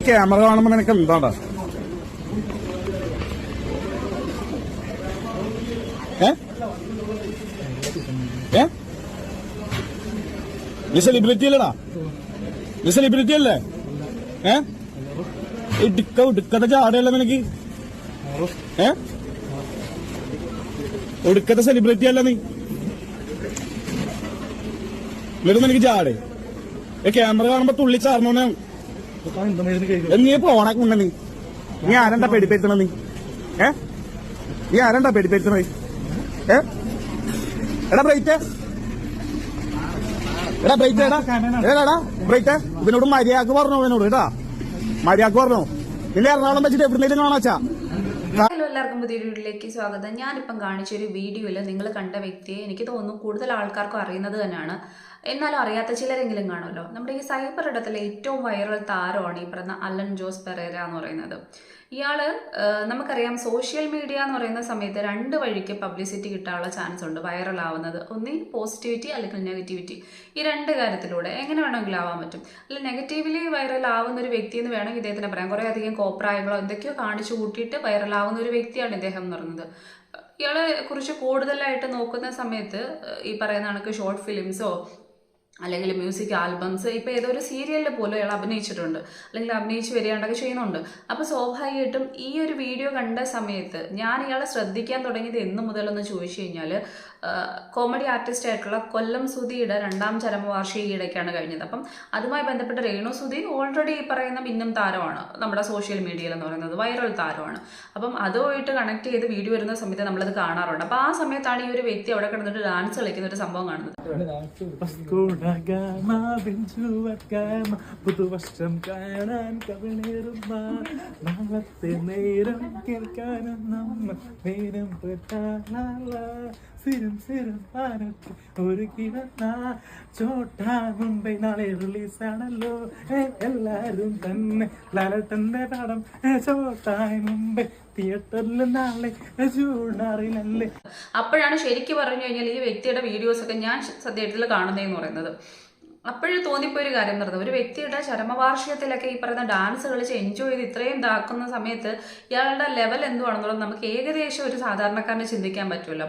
Camera കാണുമ്പോ നിനക്ക് എന്താടാ? നീ സെലിബ്രിറ്റി അല്ലടാ, നീ സെലിബ്രിറ്റി അല്ലേ? ഒടുക്കത്തെ ചാടയല്ല നിനക്ക്. ഒടുക്കത്തെ സെലിബ്രിറ്റി അല്ല നീ. എന്നിട്ട് നിനക്ക് ചാടേ ക്യാമറ കാണുമ്പോ തുള്ളി ചാർന്നോനെ നീ പോണക്കുണ്ട. നീ ആരണ്ടാ പേടിപ്പെടുത്തണ? നീ ആരണ്ടാ പേടിപ്പെടുത്തണ? എടാ ബ്രൈറ്റ്, എടാ ബ്രൈറ്റ്, ഏടാ ബ്രൈറ്റ്, ഇവനോട് മര്യാദക്ക് പറഞ്ഞോ, ഇവനോട് കേട്ടാ മര്യാദക്ക് പറഞ്ഞോ. നിന്നെ എറണാകുളം വെച്ചിട്ട് എവിടുന്നേലും കാണാച്ചാ. ഹലോ, എല്ലാവർക്കും പുതിയൊരു വീഡിയോയിലേക്ക് സ്വാഗതം. ഞാനിപ്പം കാണിച്ചൊരു വീഡിയോയിൽ നിങ്ങൾ കണ്ട വ്യക്തിയെ എനിക്ക് തോന്നുന്നു കൂടുതൽ ആൾക്കാർക്കും അറിയുന്നത് തന്നെയാണ്. എന്നാലും അറിയാത്ത ചിലരെങ്കിലും കാണുമല്ലോ. നമ്മുടെ ഈ സൈബർ ഇടത്തിലെ ഏറ്റവും വൈറൽ താരമാണ് ഈ പറയുന്ന അലൻ ജോസ് പെരേര എന്ന് പറയുന്നത്. ഇയാള് നമുക്കറിയാം, സോഷ്യൽ മീഡിയ എന്ന് പറയുന്ന സമയത്ത് രണ്ട് വഴിക്ക് പബ്ലിസിറ്റി കിട്ടാനുള്ള ചാൻസ് ഉണ്ട്. വൈറൽ ആവുന്നത് ഒന്നി പോസിറ്റിവിറ്റി അല്ലെങ്കിൽ നെഗറ്റിവിറ്റി. ഈ രണ്ട് കാര്യത്തിലൂടെ എങ്ങനെ വേണമെങ്കിലും ആവാൻ പറ്റും. അല്ല, നെഗറ്റീവ്ലി വൈറൽ ആവുന്ന ഒരു വ്യക്തി എന്ന് വേണമെങ്കിൽ ഇദ്ദേഹത്തിന് പറയാം. കുറേ അധികം കോപ്രായങ്ങളോ എന്തൊക്കെയോ കാണിച്ചു കൂട്ടിയിട്ട് വൈറൽ ആവുന്ന ഒരു വ്യക്തിയാണ് ഇദ്ദേഹം എന്ന് പറയുന്നത്. ഇയാളെ കുറിച്ച് കൂടുതലായിട്ട് നോക്കുന്ന സമയത്ത് ഈ പറയുന്ന കണക്ക് ഷോർട്ട് ഫിലിംസോ അല്ലെങ്കിൽ മ്യൂസിക് ആൽബംസ്, ഇപ്പോൾ ഏതോ ഒരു സീരിയലിൽ പോലും അയാൾ അഭിനയിച്ചിട്ടുണ്ട്, അല്ലെങ്കിൽ അഭിനയിച്ച് വരികയാണ്ടൊക്കെ ചെയ്യുന്നുണ്ട്. അപ്പോൾ സ്വാഭാവികമായിട്ടും ഈ ഒരു വീഡിയോ കണ്ട സമയത്ത് ഞാൻ ഇയാളെ ശ്രദ്ധിക്കാൻ തുടങ്ങിയത് എന്ന് മുതലെന്ന് ചോദിച്ചു കഴിഞ്ഞാൽ, കോമഡി ആർട്ടിസ്റ്റ് ആയിട്ടുള്ള കൊല്ലം സുധിയുടെ 2ാം ചരമവാർഷിക ഈയിടയ്ക്കാണ് കഴിഞ്ഞത്. അപ്പം അതുമായി ബന്ധപ്പെട്ട് രേണു സുധി ഓൾറെഡി ഈ പറയുന്ന മിന്നും താരമാണ് നമ്മുടെ സോഷ്യൽ മീഡിയയിൽ എന്ന് പറയുന്നത്, വൈറൽ താരമാണ്. അപ്പം അതുമായിട്ട് കണക്ട് ചെയ്ത് വീഡിയോ വരുന്ന സമയത്ത് നമ്മളത് കാണാറുണ്ട്. അപ്പം ആ സമയത്താണ് ഈ ഒരു വ്യക്തി അവിടെ കിടന്നിട്ട് ഡാൻസ് കളിക്കുന്ന ഒരു സംഭവം കാണുന്നത്. പുതുവർഷം കാണാൻ കവിളേറുന്ന നാളത്തെ നേരം കേൾക്കാനും നേരം സിരം സിരം പാനത്ത് ഒരു കിടന്ന ചോട്ടാ മുംബൈ നാളെ റിലീസാണല്ലോ. എല്ലാരും തന്നെ ലാലട്ടന്റെ പടം ചോട്ടായി മുംബൈ തിയേറ്ററിൽ നാളെ ജൂൺ 6 അപ്പോഴാണ് ശരിക്കും പറഞ്ഞു കഴിഞ്ഞാൽ ഈ വ്യക്തിയുടെ വീഡിയോസ് ഒക്കെ ഞാൻ സത്യത്തിൽ കാണുന്നതെന്ന് പറയുന്നത്. അപ്പോഴും തോന്നിപ്പോയൊരു കാര്യം എന്ന് പറയുന്നത്, ഒരു വ്യക്തിയുടെ ചരമവാർഷികത്തിലൊക്കെ ഈ പറയുന്ന ഡാൻസ് കളിച്ച് എൻജോയ് ചെയ്ത് ഇത്രയും ഇതാക്കുന്ന സമയത്ത് ഇയാളുടെ ലെവൽ എന്തുവാണെന്നുള്ളത് നമുക്ക് ഏകദേശം ഒരു സാധാരണക്കാരനെ ചിന്തിക്കാൻ പറ്റുമല്ലോ.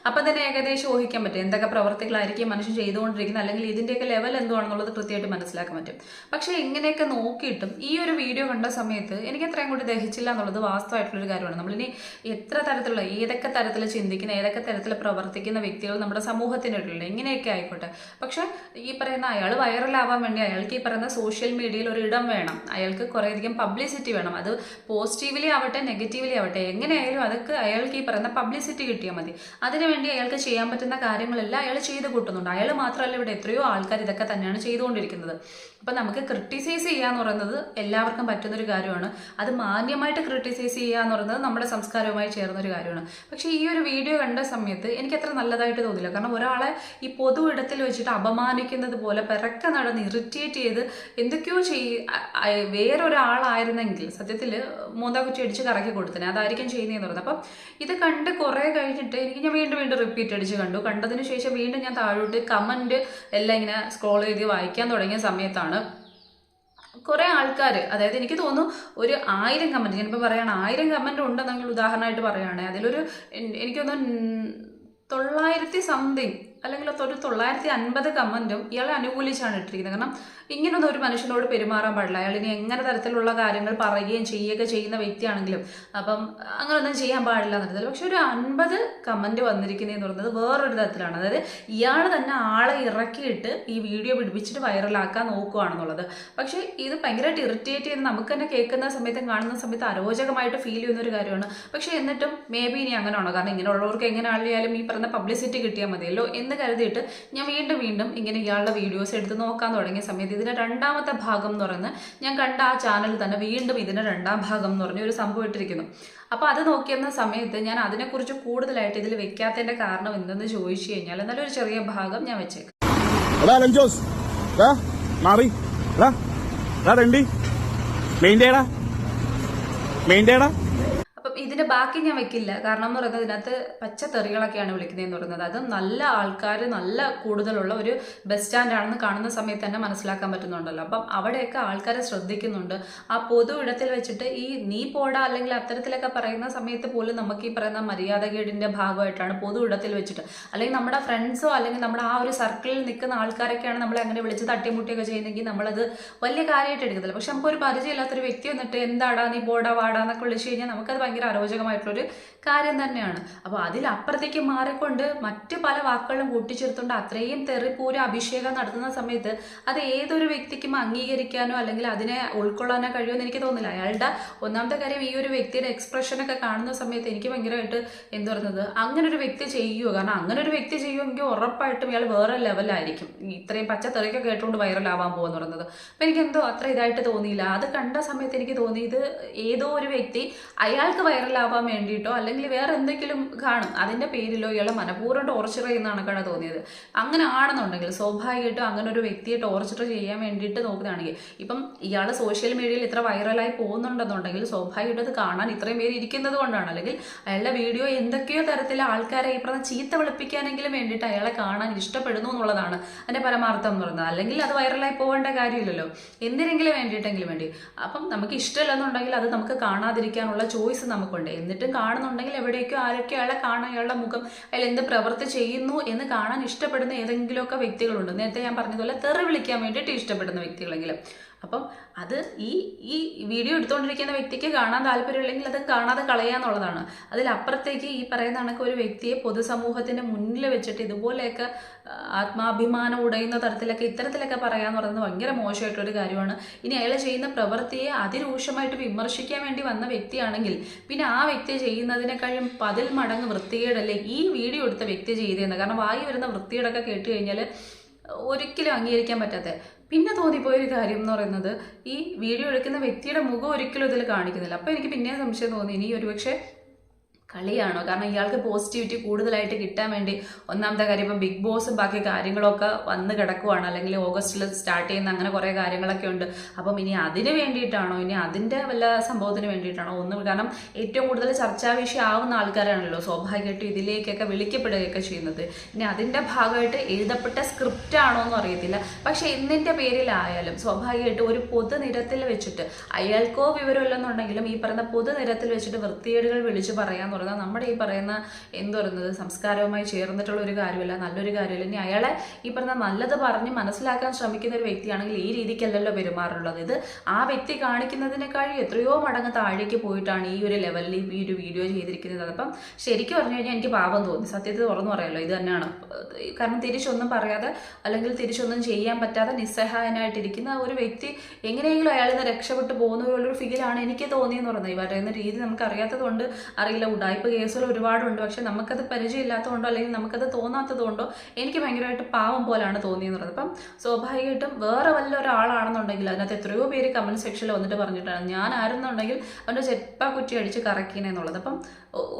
അപ്പം തന്നെ ഏകദേശം ഊഹിക്കാൻ പറ്റും എന്തൊക്കെ പ്രവർത്തികളായിരിക്കും മനുഷ്യൻ ചെയ്തുകൊണ്ടിരിക്കുന്നത്, അല്ലെങ്കിൽ ഇതിൻ്റെയൊക്കെ ലെവൽ എന്തുവാണെന്നുള്ളത് കൃത്യമായിട്ട് മനസ്സിലാക്കാൻ പറ്റും. പക്ഷേ ഇങ്ങനെയൊക്കെ നോക്കിയിട്ടും ഈ ഒരു വീഡിയോ കണ്ട സമയത്ത് എനിക്ക് എത്രയും കൂടി ദഹിച്ചില്ല എന്നുള്ളത് വാസ്തവമായിട്ടുള്ളൊരു കാര്യമാണ്. നമ്മളിനി എത്ര തരത്തിലുള്ള ഏതൊക്കെ തരത്തിൽ ചിന്തിക്കുന്ന ഏതൊക്കെ തരത്തിൽ പ്രവർത്തിക്കുന്ന വ്യക്തികൾ നമ്മുടെ സമൂഹത്തിനുള്ളിൽ എങ്ങനെയൊക്കെ ആയിക്കോട്ടെ, പക്ഷെ ഈ പറയുന്ന അയാൾ വൈറലാവാൻ വേണ്ടി അയാൾക്ക് ഈ പറയുന്ന സോഷ്യൽ മീഡിയയിൽ ഒരു ഇടം വേണം, അയാൾക്ക് കുറേയധികം പബ്ലിസിറ്റി വേണം. അത് പോസിറ്റീവ്ലി ആവട്ടെ നെഗറ്റീവ്ലി ആവട്ടെ എങ്ങനെയായാലും അതൊക്കെ അയാൾക്ക് ഈ പറയുന്ന പബ്ലിസിറ്റി കിട്ടിയാൽ മതി. അതിനുവേണ്ടി അയാൾക്ക് ചെയ്യാൻ പറ്റുന്ന കാര്യങ്ങളെല്ലാം അയാൾ ചെയ്ത് കൂട്ടുന്നുണ്ട്. അയാൾ മാത്രമല്ല, ഇവിടെ എത്രയോ ആൾക്കാർ ഇതൊക്കെ തന്നെയാണ് ചെയ്തുകൊണ്ടിരിക്കുന്നത്. അപ്പം നമുക്ക് ക്രിട്ടിസൈസ് ചെയ്യുക എന്ന് പറയുന്നത് എല്ലാവർക്കും പറ്റുന്നൊരു കാര്യമാണ്. അത് മാന്യമായിട്ട് ക്രിട്ടിസൈസ് ചെയ്യുക എന്ന് പറയുന്നത് നമ്മുടെ സംസ്കാരവുമായി ചേർന്നൊരു കാര്യമാണ്. പക്ഷേ ഈ ഒരു വീഡിയോ കണ്ട സമയത്ത് എനിക്ക് അത്ര നല്ലതായിട്ട് തോന്നില്ല. കാരണം ഒരാളെ ഈ പൊതു ഇടത്തിൽ വെച്ചിട്ട് അപമാനിക്കുന്നത് പോലെ പിറക്കെ നടന്ന് ഇറിറ്റേറ്റ് ചെയ്ത് എന്തൊക്കെയോ വേറൊരാളായിരുന്നെങ്കിൽ സത്യത്തിൽ മൂന്നാകുറ്റി അടിച്ച് കറക്കി കൊടുത്തനെ, അതായിരിക്കും ചെയ്യുന്നതെന്ന് പറയുന്നത്. അപ്പം ഇത് കണ്ട് കുറേ കഴിഞ്ഞിട്ട് ഞാൻ വീണ്ടും റിപ്പീറ്റ് അടിച്ച് കണ്ടു. കണ്ടതിന് ശേഷം വീണ്ടും ഞാൻ താഴോട്ട് കമൻറ്റ് എല്ലാം ഇങ്ങനെ സ്ക്രോൾ ചെയ്ത് വായിക്കാൻ തുടങ്ങിയ സമയത്താണ് കുറേ ആൾക്കാർ, അതായത് എനിക്ക് തോന്നുന്നു ഒരു 1000 കമൻറ്റ്, ഞാനിപ്പോൾ പറയുകയാണ് 1000 കമൻറ്റ് ഉണ്ടെന്നെങ്കിൽ ഉദാഹരണമായിട്ട് പറയുകയാണെങ്കിൽ അതിലൊരു എനിക്ക് തോന്നുന്നു 900 സംതിങ് അല്ലെങ്കിൽ ഒരു 950 കമൻറ്റും ഇയാളെ അനുകൂലിച്ചാണ് ഇട്ടിരിക്കുന്നത്. കാരണം ഇങ്ങനൊന്നും ഒരു മനുഷ്യനോട് പെരുമാറാൻ പാടില്ല. അയാൾ ഇനി എങ്ങനെ തരത്തിലുള്ള കാര്യങ്ങൾ പറയുകയും ചെയ്യുകയൊക്കെ ചെയ്യുന്ന വ്യക്തിയാണെങ്കിലും അപ്പം അങ്ങനെയൊന്നും ചെയ്യാൻ പാടില്ല എന്നുള്ളത്. പക്ഷെ ഒരു 50 കമൻറ്റ് വന്നിരിക്കുന്നതെന്ന് പറയുന്നത് വേറൊരു തരത്തിലാണ്. അതായത് ഇയാൾ തന്നെ ആളെ ഇറക്കിയിട്ട് ഈ വീഡിയോ പിടിപ്പിച്ചിട്ട് വൈറലാക്കാൻ നോക്കുകയാണെന്നുള്ളത്. പക്ഷേ ഇത് ഭയങ്കരമായിട്ട് ഇറിറ്റേറ്റ് ചെയ്ത് നമുക്ക് തന്നെ കേൾക്കുന്ന സമയത്തും കാണുന്ന സമയത്ത് അരോചകമായിട്ട് ഫീൽ ചെയ്യുന്ന ഒരു കാര്യമാണ്. പക്ഷേ എന്നിട്ടും മേ ബി ഇനി അങ്ങനെയാണോ, കാരണം ഇങ്ങനെയുള്ളവർക്ക് എങ്ങനെ ആയാലും ഈ പറഞ്ഞ പബ്ലിസിറ്റി കിട്ടിയാൽ മതിയല്ലോ എന്ന് കരുതിയിട്ട് ഞാൻ വീണ്ടും ഇങ്ങനെ ഇയാളുടെ വീഡിയോസ് എടുത്ത് നോക്കാൻ തുടങ്ങിയ സമയത്ത് ഇതിന്റെ 2ാമത്തെ ഭാഗം എന്ന് പറയുന്നത് ഞാൻ കണ്ട ആ ചാനൽ തന്നെ വീണ്ടും ഇതിന്റെ 2ാം ഭാഗം എന്ന് പറഞ്ഞ ഒരു സംഭവം ഇട്ടിരിക്കുന്നു. അപ്പോൾ അത് നോക്കിയിരുന്ന സമയത്ത് ഞാൻ അതിനെക്കുറിച്ച് കൂടുതലായിട്ട് ഇതിൽ വെക്കാത്തതിന്റെ കാരണം എന്തെന്ന് ചോദിച്ചു കഴിഞ്ഞാൽ എന്നാലും ഒരു ചെറിയ ഭാഗം ഞാൻ വെച്ചേക്കാം. അപ്പം ഇതിന്റെ ബാക്കി ഞാൻ വെക്കില്ല. കാരണം എന്ന് പറയുന്നത് ഇതിനകത്ത് പച്ചത്തെറികളൊക്കെയാണ് വിളിക്കുന്നതെന്ന് പറയുന്നത്. അത് നല്ല ആൾക്കാർ നല്ല കൂടുതലുള്ള ഒരു ബസ് സ്റ്റാൻഡ് ആണെന്ന് കാണുന്ന സമയത്ത് തന്നെ മനസ്സിലാക്കാൻ പറ്റുന്നുണ്ടല്ലോ. അപ്പം അവിടെയൊക്കെ ആൾക്കാരെ ശ്രദ്ധിക്കുന്നുണ്ട്. ആ പൊതു ഇടത്തിൽ വെച്ചിട്ട് ഈ നീ പോടാ അല്ലെങ്കിൽ അത്തരത്തിലൊക്കെ പറയുന്ന സമയത്ത് പോലും നമുക്ക് ഈ പറയുന്ന മര്യാദകേടിന്റെ ഭാഗമായിട്ടാണ് പൊതു ഇടത്തിൽ വെച്ചിട്ട്, അല്ലെങ്കിൽ നമ്മുടെ ഫ്രണ്ട്സോ അല്ലെങ്കിൽ നമ്മുടെ ആ ഒരു സർക്കിളിൽ നിൽക്കുന്ന ആൾക്കാരൊക്കെയാണ് നമ്മളെ അങ്ങനെ വിളിച്ച് തട്ടിമുട്ടിയൊക്കെ ചെയ്യുന്നെങ്കിൽ നമ്മളത് വലിയ കാര്യമായിട്ട് എടുക്കത്തില്ല. പക്ഷെ നമുക്കൊരു പരിചയമില്ലാത്തൊരു വ്യക്തി വന്നിട്ട് എന്താടാ നീ പോടാ വാടാ എന്നൊക്കെ വിളിച്ചു കഴിഞ്ഞാൽ നമുക്കത് ഭയങ്കര അരോചകമായിട്ടുള്ളൊരു കാര്യം തന്നെയാണ്. അപ്പോൾ അതിലപ്പുറത്തേക്ക് മാറിക്കൊണ്ട് മറ്റു പല വാക്കുകളും കൂട്ടിച്ചേർത്തുകൊണ്ട് അത്രയും തെറിപ്പൂര അഭിഷേകം നടത്തുന്ന സമയത്ത് അത് ഏതൊരു വ്യക്തിക്കും അംഗീകരിക്കാനോ അല്ലെങ്കിൽ അതിനെ ഉൾക്കൊള്ളാനോ കഴിയുമെന്ന് എനിക്ക് തോന്നുന്നില്ല. അയാളുടെ ഒന്നാമത്തെ കാര്യം, ഈ ഒരു വ്യക്തിയുടെ എക്സ്പ്രഷനൊക്കെ കാണുന്ന സമയത്ത് എനിക്ക് ഭയങ്കരമായിട്ട് എന്ത് പറയുന്നത്, അങ്ങനെ ഒരു വ്യക്തി ചെയ്യുമോ? കാരണം അങ്ങനെ ഒരു വ്യക്തി ചെയ്യുമെങ്കിൽ ഉറപ്പായിട്ടും ഇയാൾ വേറെ ലെവലായിരിക്കും. ഇത്രയും പച്ചത്തെറിയൊക്കെ കേട്ടുകൊണ്ട് വൈറലാവാൻ പോകുമെന്ന് പറയുന്നത്. അപ്പം എനിക്കെന്തോ അത്ര ഇതായിട്ട് തോന്നിയില്ല. അത് കണ്ട സമയത്ത് എനിക്ക് തോന്നി ഇത് ഏതോ ഒരു വ്യക്തി അയാൾക്ക് വൈറലാവാൻ വേണ്ടിയിട്ടോ അല്ലെങ്കിൽ വേറെ എന്തെങ്കിലും കാണും, അതിൻ്റെ പേരിലോ ഇയാളെ മനഃപൂർവ്വം ടോർച്ചർ ചെയ്യുന്നതാണ് തോന്നിയത്. അങ്ങനെ ആണെന്നുണ്ടെങ്കിൽ സ്വാഭാവികമായിട്ടും അങ്ങനെ ഒരു വ്യക്തിയെ ടോർച്ചർ ചെയ്യാൻ വേണ്ടിയിട്ട് നോക്കുന്നതാണെങ്കിൽ, ഇപ്പം ഇയാൾ സോഷ്യൽ മീഡിയയിൽ ഇത്ര വൈറലായി പോകുന്നുണ്ടെന്നുണ്ടെങ്കിൽ സ്വാഭാവികമായിട്ട് അത് കാണാൻ ഇത്രയും പേര് ഇരിക്കുന്നത് കൊണ്ടാണ്. അല്ലെങ്കിൽ അയാളുടെ വീഡിയോ എന്തൊക്കെയോ തരത്തിൽ ആൾക്കാരെ ഈ പറഞ്ഞ ചീത്ത വിളിപ്പിക്കാനെങ്കിലും വേണ്ടിയിട്ട് അയാളെ കാണാൻ ഇഷ്ടപ്പെടുന്നു എന്നുള്ളതാണ് അതിൻ്റെ പരമാർത്ഥം എന്ന് പറയുന്നത്. അല്ലെങ്കിൽ അത് വൈറലായി പോകേണ്ട കാര്യമില്ലല്ലോ, എന്തിനെങ്കിലും വേണ്ടിയിട്ടെങ്കിലും വേണ്ടി. അപ്പം നമുക്ക് ഇഷ്ടമില്ലെന്നുണ്ടെങ്കിൽ അത് നമുക്ക് കാണാതിരിക്കാനുള്ള ചോയ്സ് നമുക്കുണ്ട്. എന്നിട്ടും കാണുന്നുണ്ടെങ്കിൽ എവിടേക്കോ ആരൊക്കെ അയാളെ കാണാൻ, അയാളുടെ മുഖം, അയാൾ എന്ത് പ്രവൃത്തി ചെയ്യുന്നു എന്ന് കാണാൻ ഇഷ്ടപ്പെടുന്ന ഏതെങ്കിലുമൊക്കെ വ്യക്തികളുണ്ട്. നേരത്തെ ഞാൻ പറഞ്ഞതുപോലെ തെറി വിളിക്കാൻ വേണ്ടിയിട്ട് ഇഷ്ടപ്പെടുന്ന വ്യക്തികളെങ്കിലും. അപ്പം അത് ഈ വീഡിയോ എടുത്തുകൊണ്ടിരിക്കുന്ന വ്യക്തിക്ക് കാണാൻ താല്പര്യമില്ലെങ്കിൽ അത് കാണാതെ കളയാന്നുള്ളതാണ്. അതിലപ്പുറത്തേക്ക് ഈ പറയുന്ന കണക്ക് ഒരു വ്യക്തിയെ പൊതുസമൂഹത്തിൻ്റെ മുന്നിൽ വെച്ചിട്ട് ഇതുപോലെയൊക്കെ ആത്മാഭിമാനം ഉടയുന്ന തരത്തിലൊക്കെ ഇത്തരത്തിലൊക്കെ പറയാന്ന് പറയുന്നത് ഭയങ്കര മോശമായിട്ടൊരു കാര്യമാണ്. ഇനി അയാൾ ചെയ്യുന്ന പ്രവൃത്തിയെ അതിരൂക്ഷമായിട്ട് വിമർശിക്കാൻ വേണ്ടി വന്ന വ്യക്തിയാണെങ്കിൽ പിന്നെ ആ വ്യക്തി ചെയ്യുന്നതിനേക്കാളും 10 മടങ്ങ് വൃത്തികേടല്ലേ ഈ വീഡിയോ എടുത്ത വ്യക്തി ചെയ്തതെന്ന്. കാരണം വായി വരുന്ന വൃത്തികേടൊക്കെ കേട്ട് കഴിഞ്ഞാൽ ഒരിക്കലും അംഗീകരിക്കാൻ പറ്റാത്ത. പിന്നെ തോന്നിപ്പോയൊരു കാര്യം എന്ന് പറയുന്നത്, ഈ വീഡിയോ എടുക്കുന്ന വ്യക്തിയുടെ മുഖം ഒരിക്കലും ഇതിൽ കാണിക്കുന്നില്ല. അപ്പോൾ എനിക്ക് പിന്നെ സംശയം തോന്നി, ഇനി ഒരുപക്ഷെ കളിയാണോ? കാരണം ഇയാൾക്ക് പോസിറ്റിവിറ്റി കൂടുതലായിട്ട് കിട്ടാൻ വേണ്ടി ഒന്നാമത്തെ കാര്യം ഇപ്പം ബിഗ് ബോസും ബാക്കി കാര്യങ്ങളൊക്കെ വന്ന് കിടക്കുവാണ്, അല്ലെങ്കിൽ ഓഗസ്റ്റിൽ സ്റ്റാർട്ട് ചെയ്യുന്ന അങ്ങനെ കുറേ കാര്യങ്ങളൊക്കെ ഉണ്ട്. അപ്പം ഇനി അതിന് വേണ്ടിയിട്ടാണോ, ഇനി അതിൻ്റെ വല്ല സംഭവത്തിന് വേണ്ടിയിട്ടാണോ ഒന്നും? കാരണം ഏറ്റവും കൂടുതൽ ചർച്ചാ വിഷയം ആവുന്ന ആൾക്കാരാണല്ലോ സ്വാഭാവികമായിട്ടും ഇതിലേക്കൊക്കെ വിളിക്കപ്പെടുകയൊക്കെ ചെയ്യുന്നത്. ഇനി അതിൻ്റെ ഭാഗമായിട്ട് എഴുതപ്പെട്ട സ്ക്രിപ്റ്റ് ആണോ എന്നും അറിയത്തില്ല. പക്ഷെ എന്തിൻ്റെ പേരിലായാലും സ്വാഭാവികമായിട്ട് ഒരു പൊതുനിരത്തിൽ വെച്ചിട്ട് അയാൾക്കോ വിവരമില്ലെന്നുണ്ടെങ്കിലും ഈ പറയുന്ന പൊതുനിരത്തിൽ വെച്ചിട്ട് വൃത്തികേടുകൾ വിളിച്ച് പറയാൻ നമ്മുടെ ഈ പറയുന്ന എന്ത് പറയുന്നത് സംസ്കാരവുമായി ചേർന്നിട്ടുള്ള ഒരു കാര്യമല്ല, നല്ലൊരു കാര്യമല്ല. ഇനി അയാളെ ഈ പറഞ്ഞ നല്ലത് പറഞ്ഞ് മനസ്സിലാക്കാൻ ശ്രമിക്കുന്ന ഒരു വ്യക്തിയാണെങ്കിൽ ഈ രീതിക്കല്ലല്ലോ പെരുമാറുള്ളത്. ഇത് ആ വ്യക്തി കാണിക്കുന്നതിനേക്കാൾ എത്രയോ മടങ്ങ് താഴേക്ക് പോയിട്ടാണ് ഈ ഒരു ലെവലിൽ ഈ ഒരു വീഡിയോ ചെയ്തിരിക്കുന്നത്. അപ്പം ശരിക്കും പറഞ്ഞു കഴിഞ്ഞാൽ എനിക്ക് പാപം തോന്നി, സത്യത്തിൽ തുറന്നു പറയാമല്ലോ, ഇത് തന്നെയാണ്. കാരണം തിരിച്ചൊന്നും പറയാതെ അല്ലെങ്കിൽ തിരിച്ചൊന്നും ചെയ്യാൻ പറ്റാതെ നിസ്സഹായനായിട്ടിരിക്കുന്ന ഒരു വ്യക്തി എങ്ങനെയെങ്കിലും അയാളിൽ നിന്ന് രക്ഷപ്പെട്ടു പോകുന്ന പോലൊരു ഫീലാണ് എനിക്ക് തോന്നിയെന്ന് പറയുന്നത്. ഈ പറയുന്ന രീതി നമുക്ക് അറിയാത്തത് കൊണ്ട് അറിയില്ല, ഉടായ്പ കേസുകൾ ഒരുപാടുണ്ട്. പക്ഷെ നമുക്കത് പരിചയമില്ലാത്തതുകൊണ്ടോ അല്ലെങ്കിൽ നമുക്കത് തോന്നാത്തതുകൊണ്ടോ എനിക്ക് ഭയങ്കരമായിട്ട് പാവം പോലാണ് തോന്നിയെന്ന് പറയുന്നത്. അപ്പം സ്വാഭാവികമായിട്ടും വേറെ വല്ല ഒരാളാണെന്നുണ്ടെങ്കിൽ അതിനകത്ത് എത്രയോ പേര് കമൻറ്റ് സെക്ഷനിൽ വന്നിട്ട് പറഞ്ഞിട്ടാണ് ഞാൻ ആരെന്നുണ്ടെങ്കിൽ അവൻ്റെ ചെപ്പ കുറ്റി അടിച്ച് കറക്കീനെന്നുള്ളത്. അപ്പം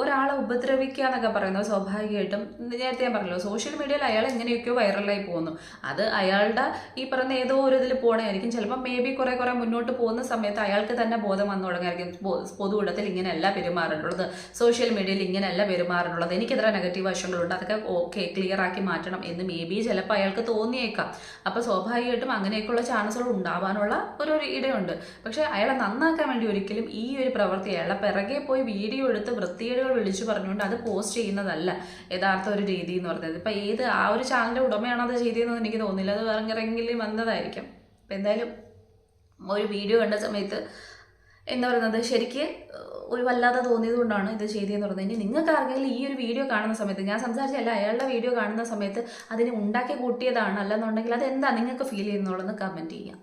ഒരാളെ ഉപദ്രവിക്കുക എന്നൊക്കെ പറയുന്നത് സ്വാഭാവികമായിട്ടും നേരത്തെ ഞാൻ പറഞ്ഞല്ലോ സോഷ്യൽ മീഡിയയിൽ അയാൾ എങ്ങനെയൊക്കെയോ വൈറലായി പോകുന്നു. അത് അയാളുടെ ഈ പറയുന്ന ഏതോ ഒരു ഇതിൽ പോകണമായിരിക്കും. ചിലപ്പോൾ മേ ബി കുറേ മുന്നോട്ട് പോകുന്ന സമയത്ത് അയാൾക്ക് തന്നെ ബോധം വന്നു തുടങ്ങിയായിരിക്കും, പൊതുവിടത്തിൽ ഇങ്ങനെയല്ല പെരുമാറേണ്ടുള്ളത്, സോഷ്യൽ മീഡിയയിൽ ഇങ്ങനെയല്ല പെരുമാറേണ്ടുള്ളത്, എനിക്കെത്ര നെഗറ്റീവ് വശങ്ങളുണ്ട്, അതൊക്കെ ഓക്കെ ക്ലിയർ ആക്കി മാറ്റണം എന്ന് മേ ബി ചിലപ്പോൾ അയാൾക്ക് തോന്നിയേക്കാം. അപ്പോൾ സ്വാഭാവികമായിട്ടും അങ്ങനെയൊക്കെയുള്ള ചാൻസുകൾ ഉണ്ടാവാനുള്ള ഒരു ഇടയുണ്ട്. പക്ഷേ അയാളെ നന്നാക്കാൻ വേണ്ടി ഒരിക്കലും ഈ ഒരു പ്രവൃത്തി അയാളെ പിറകെ പോയി വീഡിയോ എടുത്ത് വൃത്തികേടുകൾ വിളിച്ചു പറഞ്ഞുകൊണ്ട് അത് പോസ്റ്റ് ചെയ്യുന്നതല്ല യഥാർത്ഥ ഒരു രീതി എന്ന് പറയുന്നത്. ഇപ്പം ഏത് ആ ഒരു ചാനലിൻ്റെ ഉടമയാണോ അത് ചെയ്തതെന്ന് എനിക്ക് തോന്നുന്നില്ല, അത് വേറെങ്കിലും വന്നതായിരിക്കും. അപ്പം എന്തായാലും ഒരു വീഡിയോ കണ്ട സമയത്ത് എന്താ പറയുന്നത് ശരിക്ക് ഒരു വല്ലാതെ തോന്നിയത് കൊണ്ടാണ് ഇത് ചെയ്തതെന്ന് പറയുന്നത്. ഇനി നിങ്ങൾക്ക് ആർക്കെങ്കിലും ഈ ഒരു വീഡിയോ കാണുന്ന സമയത്ത്, ഞാൻ സംസാരിച്ചല്ല, അയാളുടെ വീഡിയോ കാണുന്ന സമയത്ത് അതിനെ ഉണ്ടാക്കി കൂട്ടിയതാണ് അല്ലെന്നുണ്ടെങ്കിൽ അതെന്താ നിങ്ങൾക്ക് ഫീൽ ചെയ്യുന്നുള്ളതെന്ന് കമൻറ്റ് ചെയ്യാം.